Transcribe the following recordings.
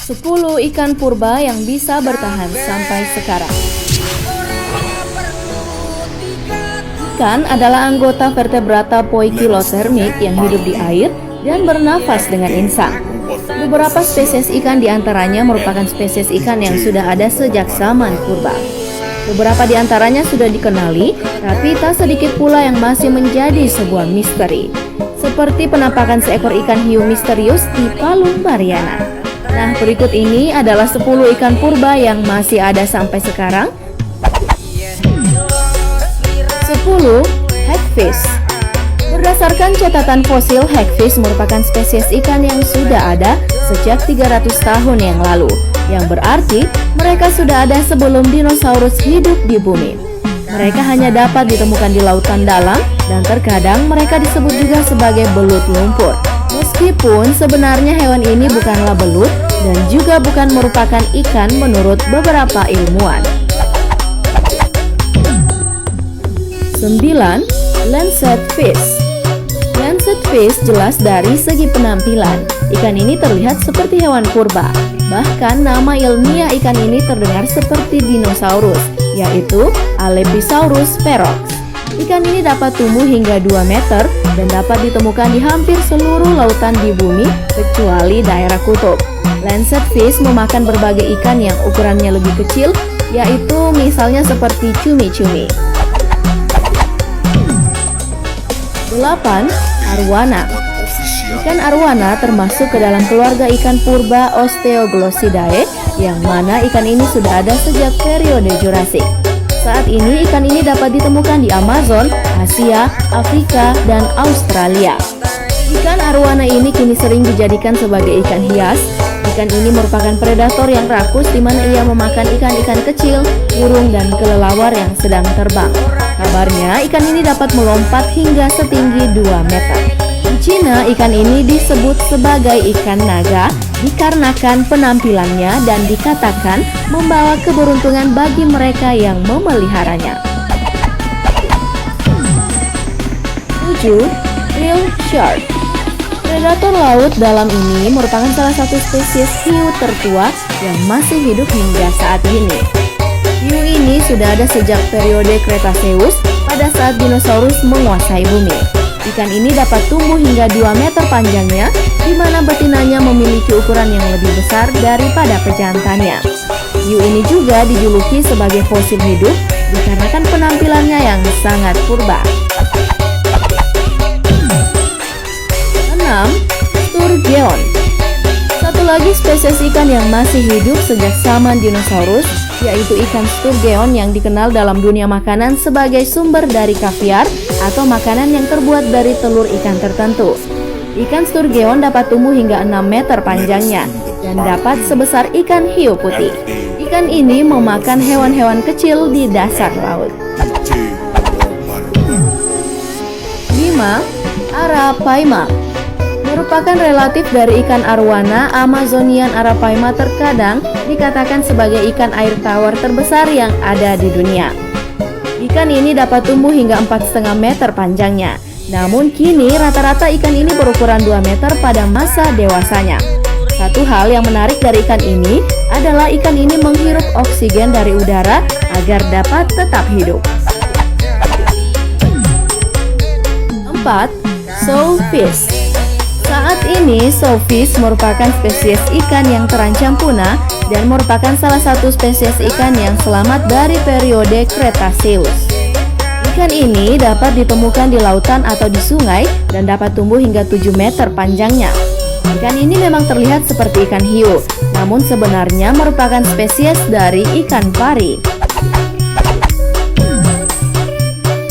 10 ikan purba yang bisa bertahan sampai sekarang. Ikan adalah anggota vertebrata poikilotermit yang hidup di air dan bernafas dengan insang. Beberapa spesies ikan diantaranya merupakan spesies ikan yang sudah ada sejak zaman purba. Beberapa diantaranya sudah dikenali, tapi tak sedikit pula yang masih menjadi sebuah misteri. Seperti penampakan seekor ikan hiu misterius di Palung Mariana. Nah, berikut ini adalah 10 ikan purba yang masih ada sampai sekarang. 10. Hagfish. Berdasarkan catatan fosil, hagfish merupakan spesies ikan yang sudah ada sejak 300 tahun yang lalu, yang berarti mereka sudah ada sebelum dinosaurus hidup di bumi. Mereka hanya dapat ditemukan di lautan dalam dan terkadang mereka disebut juga sebagai belut lumpur. Meskipun sebenarnya hewan ini bukanlah belut dan juga bukan merupakan ikan menurut beberapa ilmuwan. 9. Lancet fish. Lancet fish jelas dari segi penampilan. Ikan ini terlihat seperti hewan purba. Bahkan nama ilmiah ikan ini terdengar seperti dinosaurus, yaitu Alepisaurus ferox. Ikan ini dapat tumbuh hingga 2 meter dan dapat ditemukan di hampir seluruh lautan di bumi kecuali daerah kutub. Lancet fish memakan berbagai ikan yang ukurannya lebih kecil, yaitu misalnya seperti cumi-cumi. 8. Arowana. Ikan arowana termasuk ke dalam keluarga ikan purba Osteoglossidae, yang mana ikan ini sudah ada sejak periode Jurassik. Saat ini ikan ini dapat ditemukan di Amazon, Asia, Afrika, dan Australia. Ikan arowana ini kini sering dijadikan sebagai ikan hias. Ikan ini merupakan predator yang rakus di mana ia memakan ikan-ikan kecil, burung, dan kelelawar yang sedang terbang. Kabarnya ikan ini dapat melompat hingga setinggi 2 meter. Di Cina, ikan ini disebut sebagai ikan naga dikarenakan penampilannya dan dikatakan membawa keberuntungan bagi mereka yang memeliharanya. 7. Real shark. Predator laut dalam ini merupakan salah satu spesies hiu tertua yang masih hidup hingga saat ini. Hiu ini sudah ada sejak periode Cretaceous pada saat dinosaurus menguasai bumi. Ikan ini dapat tumbuh hingga 2 meter panjangnya, di mana betinanya memiliki ukuran yang lebih besar daripada pejantannya. Hiu ini juga dijuluki sebagai fosil hidup dikarenakan penampilannya yang sangat purba. 6. Sturgeon. Satu lagi spesies ikan yang masih hidup sejak zaman dinosaurus, yaitu ikan sturgeon yang dikenal dalam dunia makanan sebagai sumber dari kaviar atau makanan yang terbuat dari telur ikan tertentu. Ikan sturgeon dapat tumbuh hingga 6 meter panjangnya dan dapat sebesar ikan hiu putih. Ikan ini memakan hewan-hewan kecil di dasar laut. 5. Arapaima. Merupakan relatif dari ikan arowana, Amazonian arapaima terkadang dikatakan sebagai ikan air tawar terbesar yang ada di dunia. Ikan ini dapat tumbuh hingga 4,5 meter panjangnya. Namun kini rata-rata ikan ini berukuran 2 meter pada masa dewasanya. Satu hal yang menarik dari ikan ini adalah ikan ini menghirup oksigen dari udara agar dapat tetap hidup. 4. Sawfish. Saat ini, sawfish merupakan spesies ikan yang terancam punah dan merupakan salah satu spesies ikan yang selamat dari periode Cretaceous. Ikan ini dapat ditemukan di lautan atau di sungai dan dapat tumbuh hingga 7 meter panjangnya. Ikan ini memang terlihat seperti ikan hiu, namun sebenarnya merupakan spesies dari ikan pari.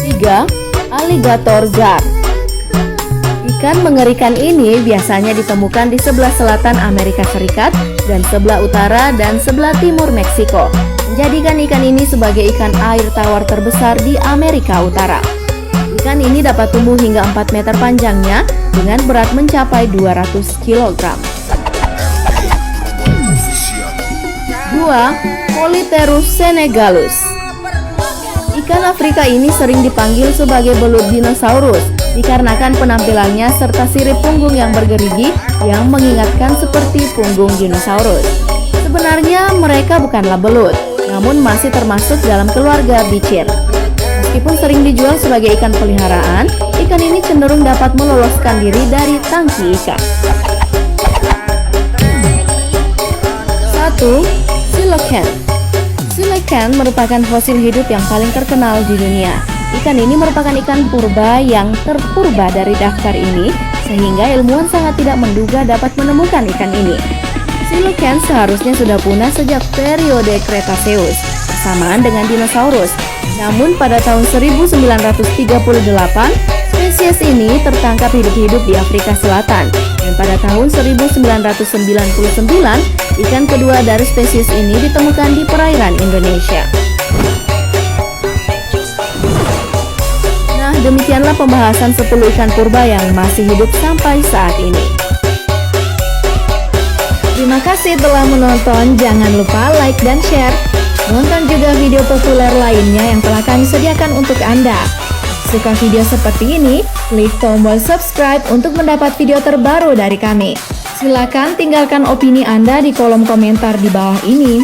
3. Alligator gar. Ikan mengerikan ini biasanya ditemukan di sebelah selatan Amerika Serikat dan sebelah utara dan sebelah timur Meksiko, menjadikan ikan ini sebagai ikan air tawar terbesar di Amerika Utara. Ikan ini dapat tumbuh hingga 4 meter panjangnya dengan berat mencapai 200 kg. 2. Polypterus senegalus. Ikan Afrika ini sering dipanggil sebagai belut dinosaurus dikarenakan penampilannya serta sirip punggung yang bergerigi yang mengingatkan seperti punggung dinosaurus. Sebenarnya mereka bukanlah belut, namun masih termasuk dalam keluarga bicir. Meskipun sering dijual sebagai ikan peliharaan, ikan ini cenderung dapat meloloskan diri dari tangki ikan. 1. Coelacanth. Coelacanth merupakan fosil hidup yang paling terkenal di dunia. Ikan ini merupakan ikan purba yang terpurba dari daftar ini, sehingga ilmuwan sangat tidak menduga dapat menemukan ikan ini. Coelacanth seharusnya sudah punah sejak periode Cretaceous, bersamaan dengan dinosaurus. Namun pada tahun 1938, spesies ini tertangkap hidup-hidup di Afrika Selatan. Dan pada tahun 1999, ikan kedua dari spesies ini ditemukan di perairan Indonesia. Nah, demikianlah pembahasan 10 ikan purba yang masih hidup sampai saat ini. Terima kasih telah menonton, jangan lupa like dan share. Nonton juga video populer lainnya yang telah kami sediakan untuk Anda. Suka video seperti ini? Klik tombol subscribe untuk mendapat video terbaru dari kami. Silakan tinggalkan opini Anda di kolom komentar di bawah ini.